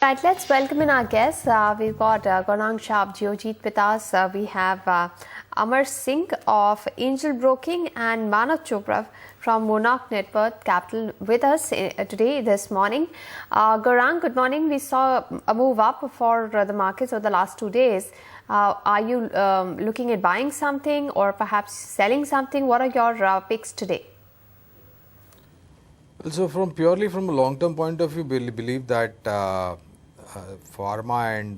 Right, let's welcome in our guests. We've got Gaurang Shah of Geojit with us. We have Amar Singh of Angel Broking and Manav Chopra from Monarch Network Capital with us today, this morning. Gaurang, good morning. We saw a move up for the markets over the last 2 days. Are you looking at buying something or perhaps selling something? What are your picks today? Well, so purely from a long-term point of view, we believe that pharma and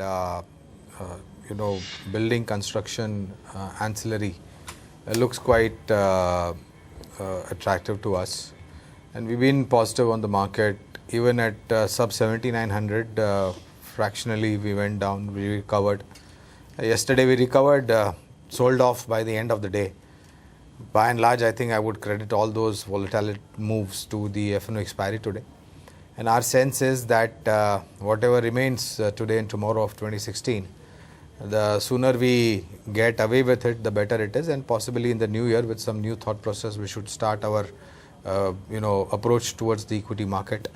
building construction ancillary looks quite attractive to us, and we've been positive on the market even at sub 7900. Fractionally we went down, we recovered. Yesterday we recovered, sold off by the end of the day. By and large, I think I would credit all those volatile moves to the F&O expiry today. And our sense is that whatever remains today and tomorrow of 2016, the sooner we get away with it, the better it is. And possibly in the new year, with some new thought process, we should start our approach towards the equity market.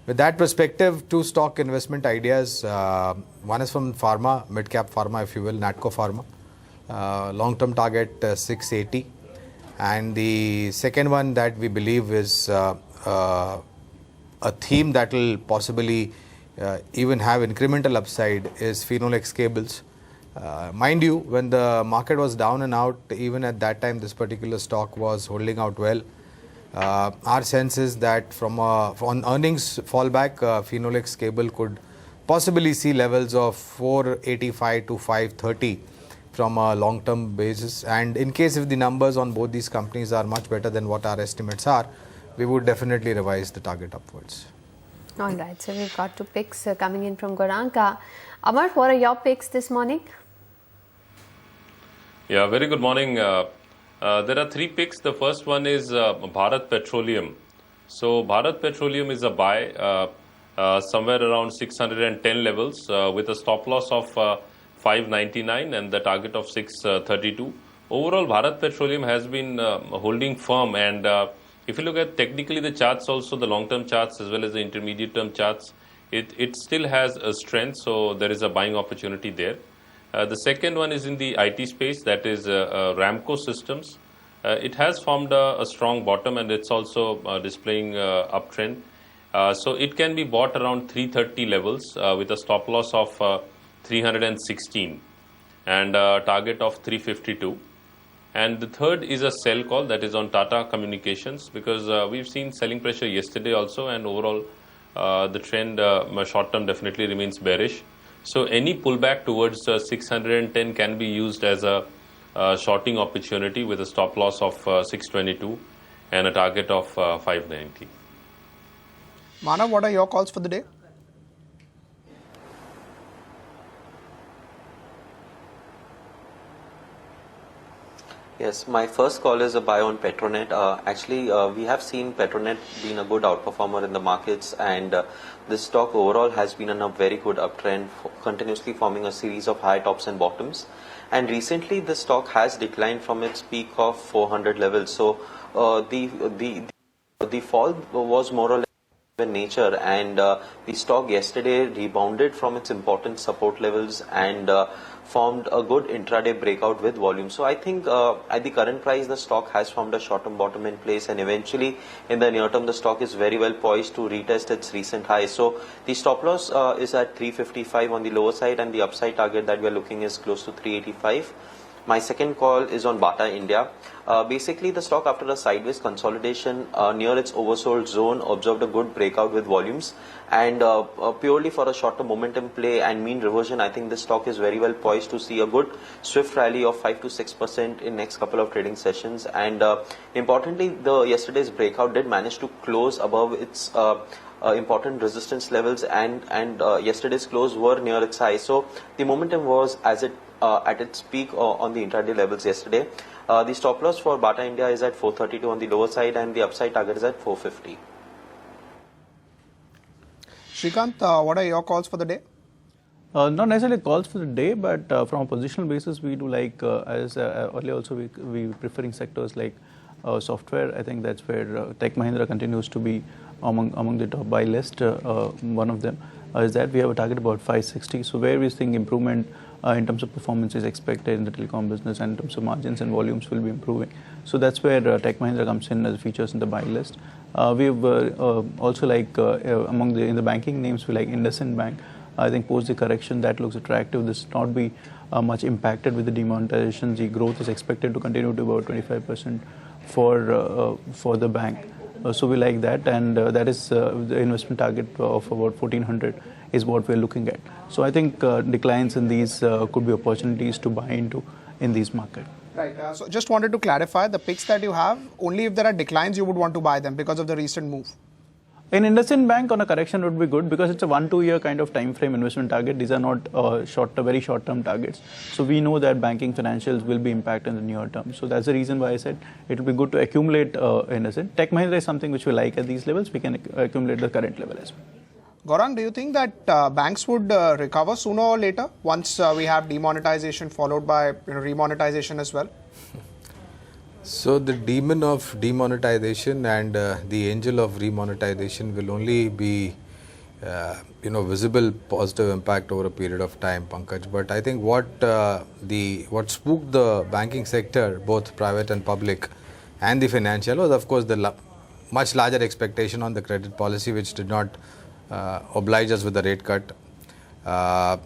With that perspective, two stock investment ideas. One is from pharma, mid-cap pharma, if you will, Natco Pharma. Long-term target 680. And the second one that we believe is a theme that will possibly even have incremental upside is Phenolics Cables. Mind you, when the market was down and out, even at that time, this particular stock was holding out well. Our sense is that on earnings fallback, Phenolics Cable could possibly see levels of 485 to 530 from a long-term basis. And in case if the numbers on both these companies are much better than what our estimates are, we would definitely revise the target upwards. All right, so we've got two picks coming in from Gaurang. Amar, what are your picks this morning? Yeah, very good morning. There are three picks. The first one is Bharat Petroleum. So Bharat Petroleum is a buy somewhere around 610 levels with a stop loss of 599 and the target of 632. Overall, Bharat Petroleum has been holding firm, and if you look at technically the charts also, the long-term charts as well as the intermediate-term charts, it still has a strength, so there is a buying opportunity there. The second one is in the IT space, that is Ramco Systems. It has formed a strong bottom, and it's also displaying uptrend. So it can be bought around 330 levels with a stop loss of 316 and a target of 352. And the third is a sell call, that is on Tata Communications, because we've seen selling pressure yesterday also, and overall the trend short term definitely remains bearish. So any pullback towards 610 can be used as a shorting opportunity with a stop loss of 622 and a target of 590. Manav, what are your calls for the day? Yes, my first call is a buy on Petronet. Actually, we have seen Petronet being a good outperformer in the markets, and this stock overall has been on a very good uptrend, continuously forming a series of high tops and bottoms. And recently, the stock has declined from its peak of 400 levels. So the fall was more or less in nature, and the stock yesterday rebounded from its important support levels and formed a good intraday breakout with volume. So I think at the current price, the stock has formed a short-term bottom in place, and eventually in the near term, the stock is very well poised to retest its recent high. So the stop loss is at 355 on the lower side, and the upside target that we are looking is close to 385. My second call is on Bata India. Basically, the stock, after a sideways consolidation near its oversold zone, observed a good breakout with volumes, and purely for a short-term momentum play and mean reversion, I think this stock is very well poised to see a good swift rally of 5 to 6% in next couple of trading sessions. And importantly, the yesterday's breakout did manage to close above its important resistance levels, and yesterday's close were near its high. So the momentum was at its peak on the intraday levels yesterday. The stop loss for Bata India is at 432 on the lower side, and the upside target is at 450. Srikanth, what are your calls for the day? Not necessarily calls for the day, but from a positional basis, we do like, as earlier also, we preferring sectors like software. I think that's where Tech Mahindra continues to be among the top buy list, one of them. is that we have a target about 560. So where we think improvement in terms of performance is expected in the telecom business, and in terms of margins and volumes will be improving. So that's where Tech Mahindra comes in as features in the buy list. We've also in the banking names, we like IndusInd Bank. I think post the correction that looks attractive. This will not be much impacted with the demonetization. The growth is expected to continue to about 25% for the bank. So we like that, and that is the investment target of about 1400 is what we're looking at. So I think declines in these could be opportunities to buy into in these markets. Right. So just wanted to clarify, the picks that you have, only if there are declines you would want to buy them because of the recent move. In IndusInd Bank, on a correction would be good because it's a 1-2 year kind of time frame investment target. These are not very short term targets. So we know that banking financials will be impacted in the near term. So that's the reason why I said it will be good to accumulate IndusInd. Tech Mahindra is something which we like at these levels. We can accumulate the current level as well. Gaurang, do you think that banks would recover sooner or later once we have demonetization followed by remonetization as well? So the demon of demonetization and the angel of remonetization will only be, visible positive impact over a period of time, Pankaj. But I think what spooked the banking sector, both private and public, and the financial, was of course the much larger expectation on the credit policy, which did not oblige us with the rate cut.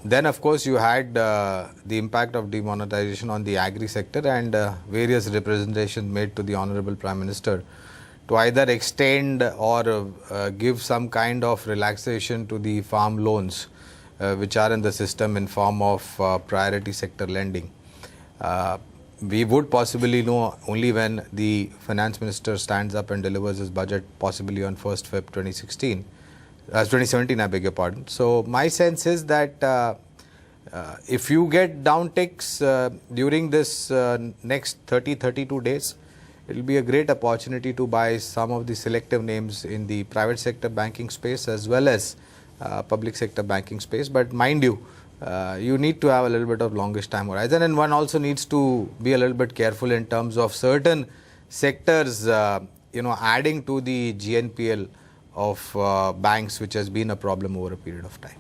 Then of course you had the impact of demonetization on the agri sector, and various representations made to the Honorable Prime Minister to either extend or give some kind of relaxation to the farm loans which are in the system in form of priority sector lending. We would possibly know only when the Finance Minister stands up and delivers his budget, possibly on 1st Feb 2017, I beg your pardon. So my sense is that if you get downticks during this next 30-32 days, it will be a great opportunity to buy some of the selective names in the private sector banking space as well as public sector banking space. But mind you, you need to have a little bit of longish time horizon, and one also needs to be a little bit careful in terms of certain sectors, adding to the GNPL of banks, which has been a problem over a period of time.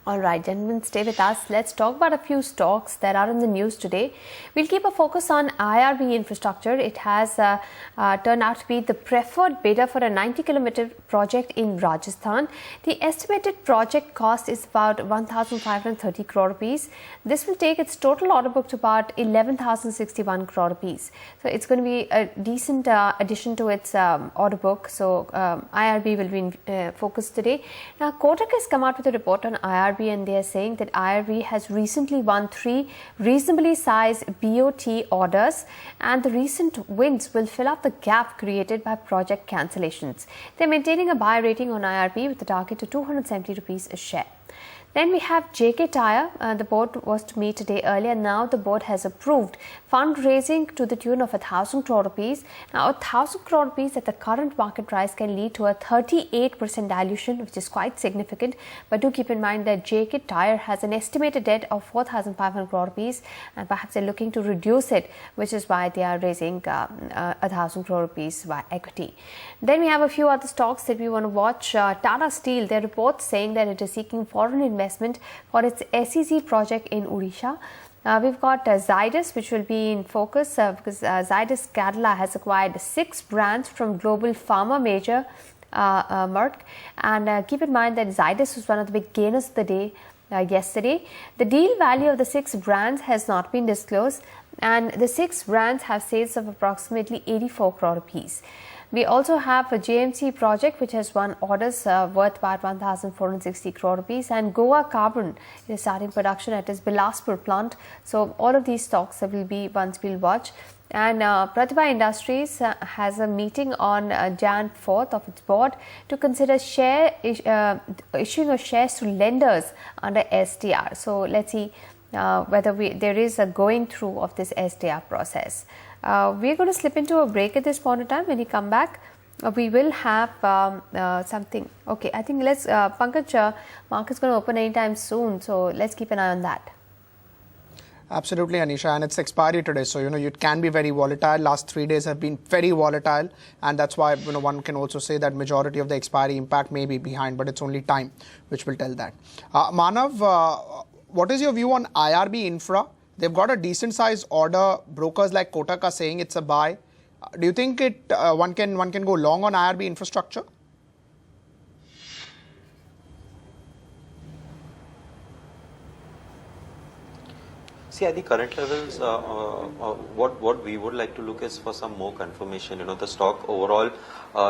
All right, gentlemen, stay with us. Let's talk about a few stocks that are in the news today. We'll keep a focus on IRB Infrastructure. It has turned out to be the preferred bidder for a 90-kilometer project in Rajasthan. The estimated project cost is about 1,530 crore rupees. This will take its total order book to about 11,061 crore rupees. So it's going to be a decent addition to its order book. So IRB will be in focus today. Now, Kotak has come out with a report on IRB, and they are saying that IRB has recently won 3 reasonably sized BOT orders, and the recent wins will fill up the gap created by project cancellations. They are maintaining a buy rating on IRB with a target of 270 rupees a share. Then we have JK Tyre. The board was to meet today earlier. Now the board has approved fundraising to the tune of 1,000 crore rupees. Now 1,000 crore rupees at the current market price can lead to a 38% dilution, which is quite significant. But do keep in mind that JK Tyre has an estimated debt of 4,500 crore rupees, and perhaps they're looking to reduce it, which is why they are raising 1,000 crore rupees by equity. Then we have a few other stocks that we want to watch. Tata Steel, their reports saying that it is seeking foreign investment for its SEZ project in Odisha. We've got Zydus, which will be in focus because Zydus Kerala has acquired 6 brands from global pharma major Merck. And keep in mind that Zydus was one of the big gainers of the day yesterday. The deal value of the 6 brands has not been disclosed, and the 6 brands have sales of approximately 84 crore rupees. We also have a JMC project which has won orders worth about 1,460 crore rupees, and Goa Carbon is starting production at its Bilaspur plant. So all of these stocks will be ones we'll watch. And Pratibha Industries has a meeting on Jan 4th of its board to consider issuing of shares to lenders under SDR. So let's see whether there is a going through of this SDR process. We're going to slip into a break at this point in time. When we come back, we will have something. Okay, I think let's, Pankaj, market's going to open anytime soon. So let's keep an eye on that. Absolutely, Anisha, and it's expiry today, so it can be very volatile. Last 3 days have been very volatile, and that's why one can also say that majority of the expiry impact may be behind, but it's only time which will tell that. Manav, what is your view on IRB Infra? They've got a decent sized order. Brokers like Kotak are saying it's a buy. Do you think one can go long on IRB infrastructure? See, at the current levels, what we would like to look is for some more confirmation. The stock overall,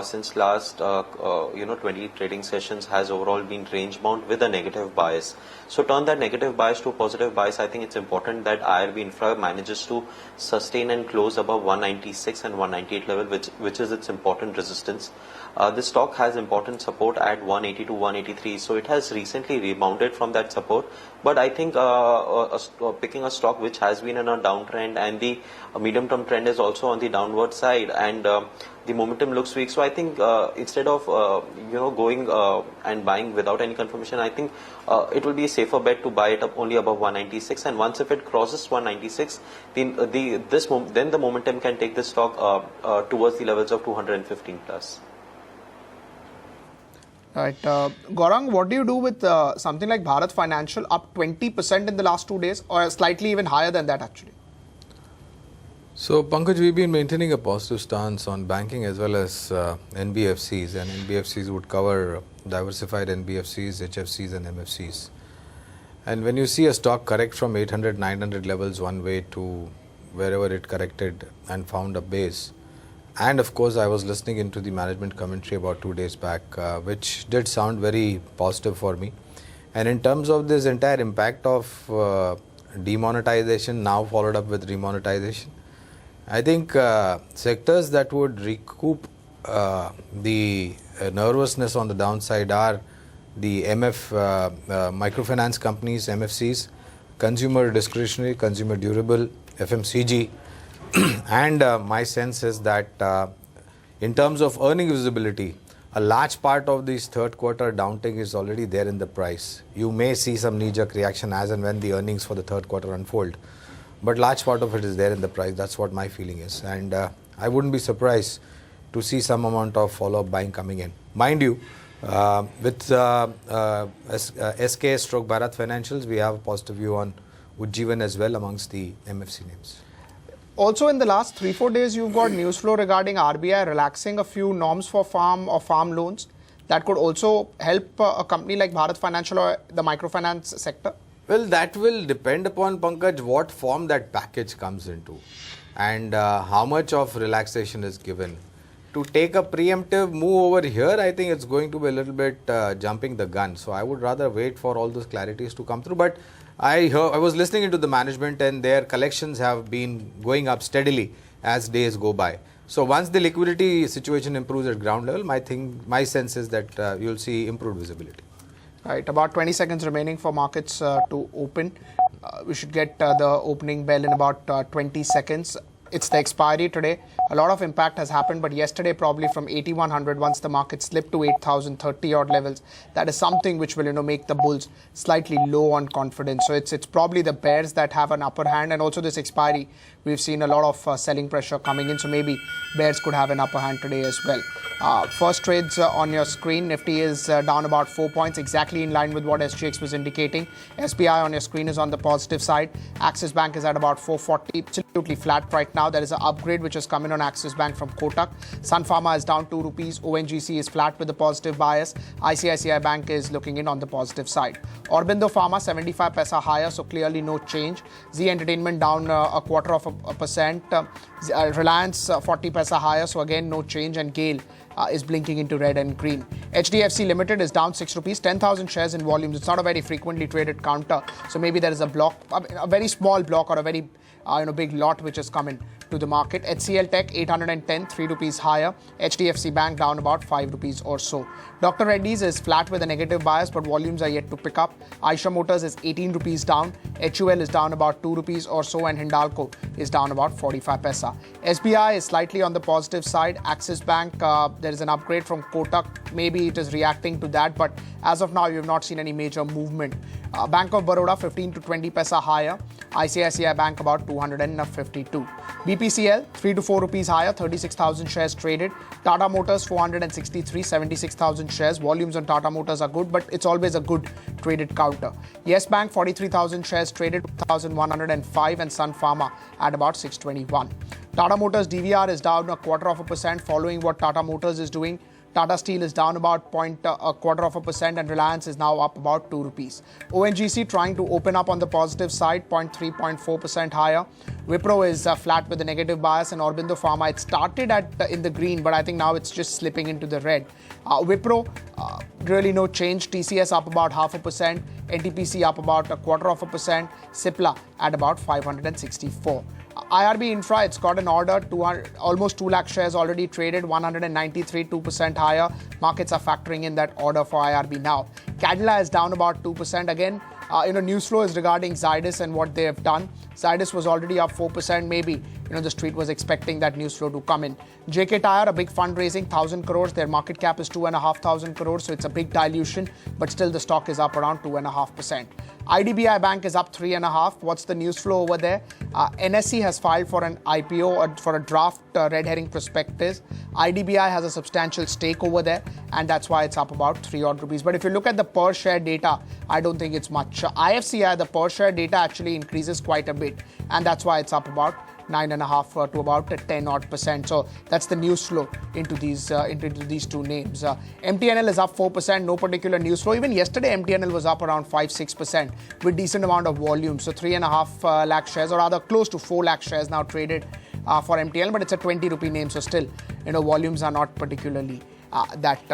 since last 20 trading sessions, has overall been range bound with a negative bias. So turn that negative bias to a positive bias. I think it's important that IRB Infra manages to sustain and close above 196 and 198 level, which is its important resistance. This stock has important support at 180 to 183, so it has recently rebounded from that support. But I think picking a stock which has been in a downtrend, and the medium-term trend is also on the downward side, and the momentum looks weak. So I think instead of going and buying without any confirmation, I think it will be a safer bet to buy it up only above 196. And once if it crosses 196, then the momentum can take this stock towards the levels of 215 plus. Right. Gaurang, what do you do with something like Bharat Financial up 20% in the last 2 days, or slightly even higher than that actually? So, Pankaj, we've been maintaining a positive stance on banking as well as NBFCs, and NBFCs would cover diversified NBFCs, HFCs and MFCs. And when you see a stock correct from 800, 900 levels one way to wherever it corrected and found a base, and of course, I was listening into the management commentary about 2 days back, which did sound very positive for me. And in terms of this entire impact of demonetization, now followed up with remonetization, I think sectors that would recoup the nervousness on the downside are the microfinance companies, MFCs, consumer discretionary, consumer durable, FMCG. And my sense is that in terms of earning visibility, a large part of this third quarter downtick is already there in the price. You may see some knee-jerk reaction as and when the earnings for the third quarter unfold, but large part of it is there in the price. That's what my feeling is, and I wouldn't be surprised to see some amount of follow-up buying coming in. Mind you, with SK stroke Bharat Financials, we have a positive view on Ujjivan as well amongst the MFC names. Also, in the last 3-4 days, you've got news flow regarding RBI relaxing a few norms for farm or farm loans that could also help a company like Bharat Financial or the microfinance sector. Well, that will depend upon, Pankaj, what form that package comes into and how much of relaxation is given. To take a preemptive move over here, I think it's going to be a little bit jumping the gun. So I would rather wait for all those clarities to come through. But I was listening into the management, and their collections have been going up steadily as days go by. So once the liquidity situation improves at ground level, my sense is that you'll see improved visibility. Right, about 20 seconds remaining for markets to open. We should get the opening bell in about 20 seconds. It's the expiry today. A lot of impact has happened, but yesterday probably from 8100, once the market slipped to 8030 odd levels, that is something which will make the bulls slightly low on confidence. So it's probably the bears that have an upper hand, and also this expiry, we've seen a lot of selling pressure coming in, so maybe bears could have an upper hand today as well. First trades on your screen, Nifty is down about 4 points, exactly in line with what SGX was indicating. SBI on your screen is on the positive side. Axis Bank is at about 440, absolutely flat right now. There is an upgrade which has come in on Axis Bank from Kotak. Sun Pharma is down 2 rupees. ONGC is flat with a positive bias. ICICI Bank is looking in on the positive side. Aurobindo Pharma 75 paisa higher, so clearly no change. Z Entertainment down 0.25%. Reliance 40 paisa higher, so again no change, and GAIL is blinking into red and green. HDFC Limited is down 6 rupees, 10,000 shares in volumes. It's not a very frequently traded counter, so maybe there is a block, a very small block or a very big lot which has come in to the market. HCL Tech 810, 3 rupees higher. HDFC Bank down about 5 rupees or so. Dr. Reddy's is flat with a negative bias, but volumes are yet to pick up. Aisha Motors is 18 rupees down. HUL is down about 2 rupees or so, and Hindalco is down about 45 paisa. SBI is slightly on the positive side. Axis Bank, there is an upgrade from Kotak maybe it is reacting to that, but as of now, you have not seen any major movement. Bank of Baroda 15 to 20 paisa higher. ICICI Bank about 252. BPCL 3 to 4 rupees higher, 36,000 shares traded. Tata Motors 463, 76,000 shares. Volumes on Tata Motors are good, but it's always a good traded counter. Yes Bank 43,000 shares traded, 2,105, and Sun Pharma at about 621. Tata Motors DVR is down 0.25% following what Tata Motors is doing. Tata Steel is down about 0.25% and Reliance is now up about 2 rupees. ONGC trying to open up on the positive side, 0.3, 0.4% higher. Wipro is flat with a negative bias, and Aurobindo Pharma, it started in the green, but I think now it's just slipping into the red. Wipro, really no change. TCS up about 0.5%, NTPC up about 0.25%, Cipla at about 564. IRB Infra, it's got an order, almost 2 lakh shares already traded, 193, 2% higher. Markets are factoring in that order for IRB now. Cadila is down about 2%. Again, news flow is regarding Zydus and what they have done. Zydus was already up 4%. Maybe, the street was expecting that news flow to come in. JK Tyre, a big fundraising, 1,000 crores. Their market cap is 2,500 crores, so it's a big dilution, but still the stock is up around 2.5%. IDBI Bank is up 3.5%. What's the news flow over there? NSE has filed for an IPO or for a draft red herring prospectus. IDBI has a substantial stake over there, and that's why it's up about 3 odd rupees. But if you look at the per share data, I don't think it's much. IFCI, the per share data actually increases quite a bit, and that's why it's up about 9.5 to about 10 odd %. So that's the news flow into these two names. MTNL is up 4%, no particular news flow. Even yesterday, MTNL was up around 5-6% with decent amount of volume. So 3.5 lakh shares, or rather close to 4 lakh shares now traded for MTNL, but it's a 20 rupee name. So still, volumes are not particularly that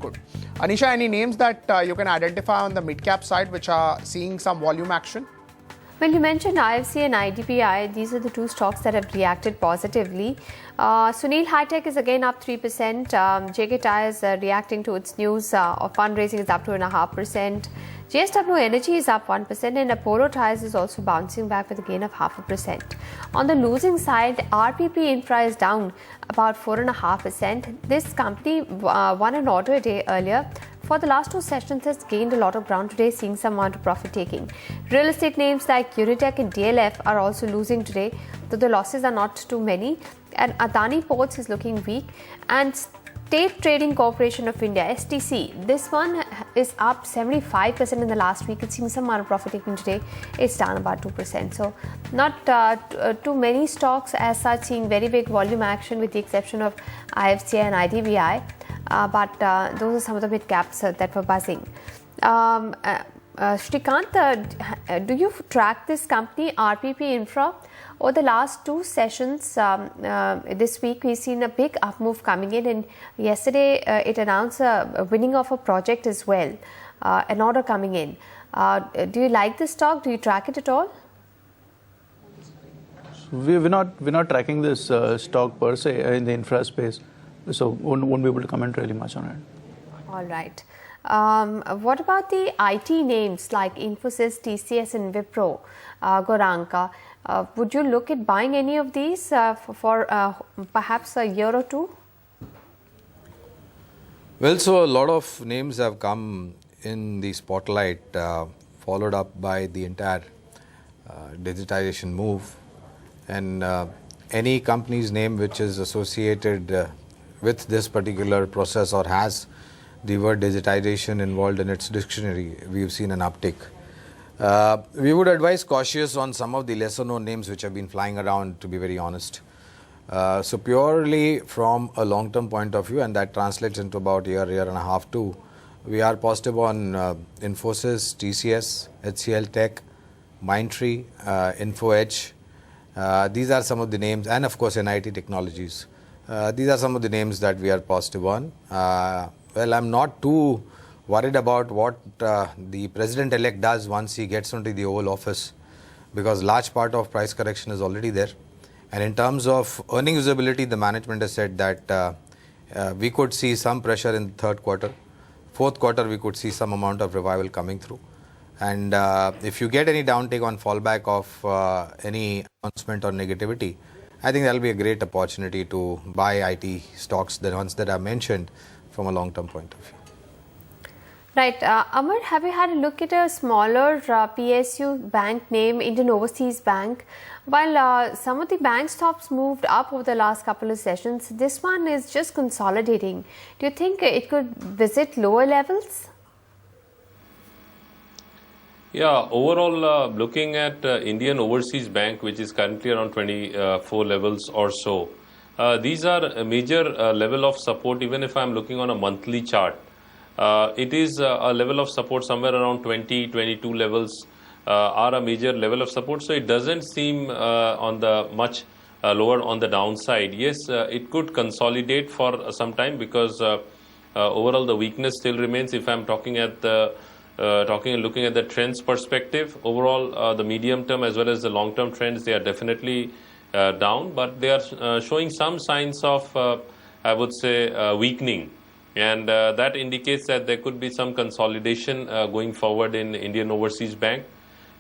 good. Anisha, any names that you can identify on the mid cap side which are seeing some volume action? Well, you mentioned IFC and IDBI. These are the two stocks that have reacted positively. Sunil High-Tech is again up 3%. JK Tyre is reacting to its news of fundraising is up 2.5%. JSW Energy is up 1%, and Apollo Tyres is also bouncing back with a gain of 0.5%. On the losing side, RPP Infra is down about 4.5%. This company won an order a day earlier. For the last 2 sessions, has gained a lot of ground today, seeing some amount of profit taking. Real estate names like Unitech and DLF are also losing today, though the losses are not too many. And Adani Ports is looking weak. And State Trading Corporation of India, STC, this one is up 75% in the last week. It's seeing some amount of profit taking today. It's down about 2%. So not too many stocks as such seeing very big volume action, with the exception of IFCI and IDBI. But those are some of the mid caps that were buzzing. Shrikant, do you track this company, RPP Infra? Over the last 2 sessions this week, we've seen a big up move coming in, and yesterday it announced a winning of a project as well, an order coming in. Do you like this stock? Do you track it at all? We're not tracking this stock per se in the infra space, so won't be able to comment really much on it. All right. What about the IT names like Infosys, TCS, and Wipro, Goranka? Would you look at buying any of these for perhaps a year or two? Well, so a lot of names have come in the spotlight, followed up by the entire digitization move. And any company's name which is associated with this particular process or has the word digitization involved in its dictionary, we've seen an uptick. We would advise cautious on some of the lesser known names which have been flying around, to be very honest. So purely from a long-term point of view, and that translates into about year and a half too, we are positive on Infosys, TCS, HCL Tech, Mindtree, InfoEdge. These are some of the names, and of course NIT Technologies. These are some of the names that we are positive on. Well, I'm not too worried about what the president-elect does once he gets into the Oval Office, because large part of price correction is already there. And in terms of earning visibility, the management has said that we could see some pressure in the third quarter. Fourth quarter, we could see some amount of revival coming through. And if you get any downtake on fallback of any announcement or negativity, I think that'll be a great opportunity to buy IT stocks, the ones that I mentioned, from a long-term point of view. Right. Amar, have you had a look at a smaller PSU bank name, Indian Overseas Bank? While some of the bank stocks moved up over the last couple of sessions, this one is just consolidating. Do you think it could visit lower levels? Yeah, overall, looking at Indian Overseas Bank, which is currently around 24 levels or so, these are a major level of support. Even if I'm looking on a monthly chart, it is a level of support somewhere around 20, 22 levels are a major level of support. So it doesn't seem on the much lower on the downside. Yes, it could consolidate for some time because overall the weakness still remains. If I'm talking at the looking at the trends perspective, overall the medium term as well as the long term trends, they are definitely down, but they are showing some signs of I would say weakening. And that indicates that there could be some consolidation going forward in Indian Overseas Bank.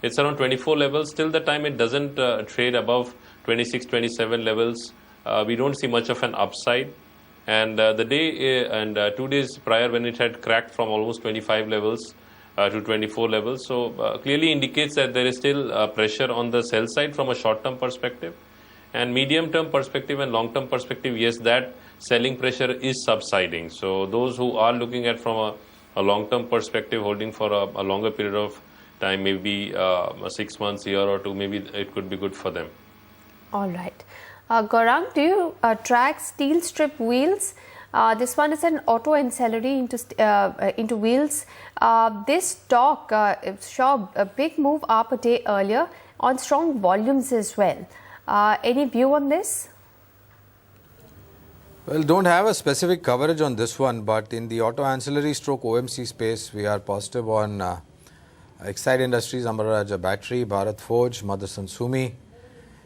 It's around 24 levels. Till the time it doesn't trade above 26, 27 levels, we don't see much of an upside. And the day and 2 days prior, when it had cracked from almost 25 levels to 24 levels, so clearly indicates that there is still pressure on the sell side from a short-term perspective. And medium-term perspective and long-term perspective, yes, that selling pressure is subsiding. So those who are looking at from a long-term perspective, holding for a longer period of time, maybe 6 months, year or two, maybe it could be good for them. All right. Gaurang, do you track steel strip wheels? This one is an auto ancillary into wheels. This stock saw a big move up a day earlier on strong volumes as well. Any view on this? Well, don't have a specific coverage on this one, but in the auto ancillary stroke OMC space, we are positive on Exide Industries, Amara Raja Battery, Bharat Forge, Motherson Sumi,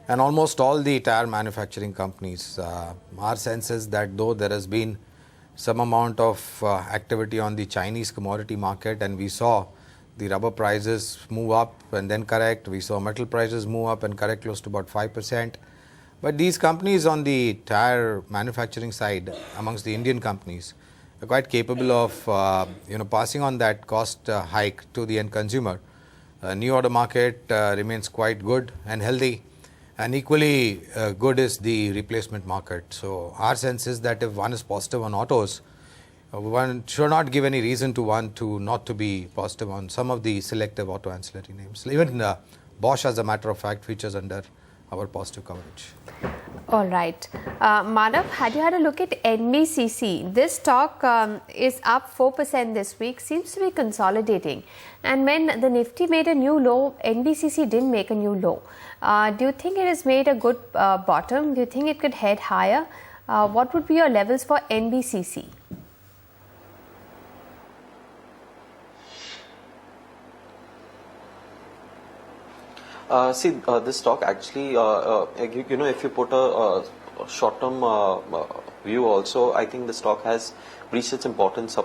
and almost all the tire manufacturing companies. Our sense is that though there has been some amount of activity on the Chinese commodity market, and we saw the rubber prices move up and then correct. We saw metal prices move up and correct close to about 5%. But these companies on the tire manufacturing side, amongst the Indian companies, are quite capable of passing on that cost hike to the end consumer. New auto market remains quite good and healthy, and equally good is the replacement market. So our sense is that if one is positive on autos, one should not give any reason to one to not to be positive on some of the selective auto ancillary names. Even Bosch, as a matter of fact, features under our positive coverage. All right. Manav, had you had a look at NBCC? This stock is up 4% this week, seems to be consolidating. And when the Nifty made a new low, NBCC didn't make a new low. Do you think it has made a good bottom? Do you think it could head higher? What would be your levels for NBCC? This stock actually, if you put a short-term view also, I think the stock has reached its importance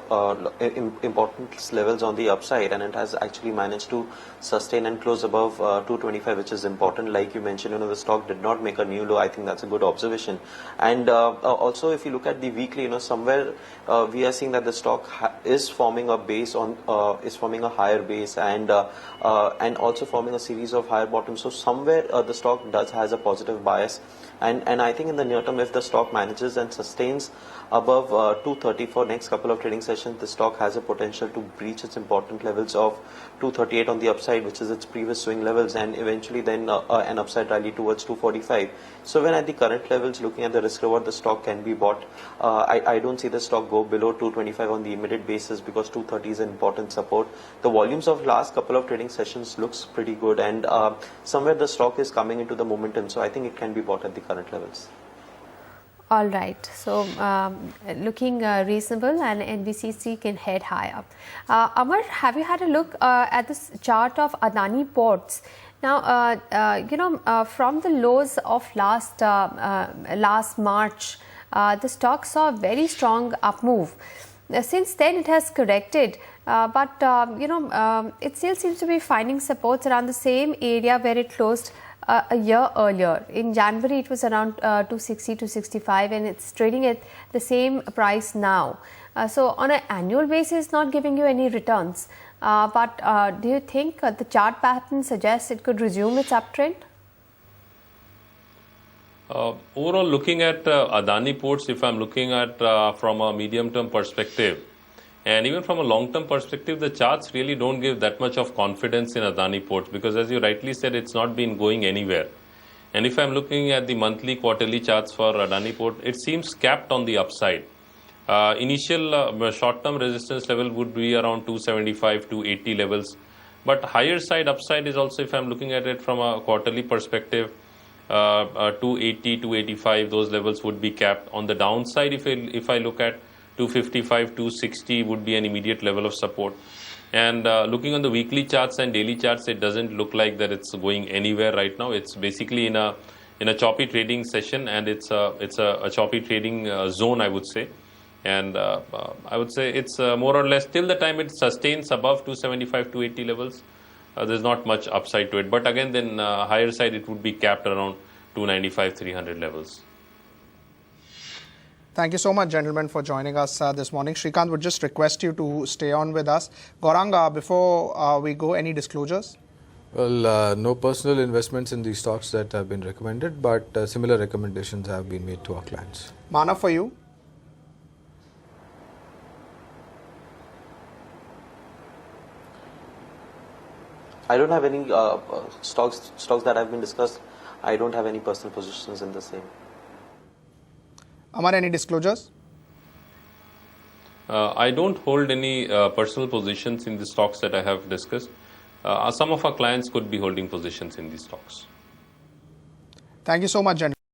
levels on the upside, and it has actually managed to sustain and close above 225, which is important. Like you mentioned, the stock did not make a new low. I think that's a good observation. And also, if you look at the weekly, somewhere we are seeing that the stock is forming a base is forming a higher base, and also forming a series of higher bottoms. So somewhere the stock has a positive bias, and I think in the near term, if the stock manages and sustains above 230 for next couple of trading sessions, the stock has a potential to breach its important levels of 238 on the upside, which is its previous swing levels, and eventually then an upside rally towards 245. So when at the current levels, looking at the risk reward, the stock can be bought. I don't see the stock go below 225 on the immediate basis, because 230 is an important support. The volumes of last couple of trading sessions looks pretty good, and somewhere the stock is coming into the momentum, so I think it can be bought at the current levels. All right. So looking reasonable, and NBCC can head higher. Amar, have you had a look at this chart of Adani Ports? Now, from the lows of last March, the stock saw a very strong up move. Since then, it has corrected, but it still seems to be finding supports around the same area where it closed a year earlier. In January, it was around 260, 265, and it's trading at the same price now. So on an annual basis, not giving you any returns. But do you think the chart pattern suggests it could resume its uptrend? Overall, looking at Adani Ports, if I'm looking at from a medium-term perspective, and even from a long-term perspective, the charts really don't give that much of confidence in Adani Ports, because as you rightly said, it's not been going anywhere. And if I'm looking at the monthly, quarterly charts for Adani Port, it seems capped on the upside. Initial short-term resistance level would be around 275, 280 levels. But higher side upside is also, if I'm looking at it from a quarterly perspective, 280, 285, those levels would be capped. On the downside, if I look at 255, 260 would be an immediate level of support. And looking on the weekly charts and daily charts, it doesn't look like that it's going anywhere right now. It's basically in a choppy trading session, and it's a choppy trading zone, I would say. And I would say it's more or less till the time it sustains above 275, 280 levels. There's not much upside to it. But again, then higher side, it would be capped around 295, 300 levels. Thank you so much, gentlemen, for joining us this morning. Srikanth would just request you to stay on with us. Gaurang, before we go, any disclosures? Well, no personal investments in these stocks that have been recommended, but similar recommendations have been made to our clients. Manav, for you? I don't have any stocks that have been discussed. I don't have any personal positions in the same. Amar, any disclosures? I don't hold any personal positions in the stocks that I have discussed. Some of our clients could be holding positions in these stocks. Thank you so much, gentlemen.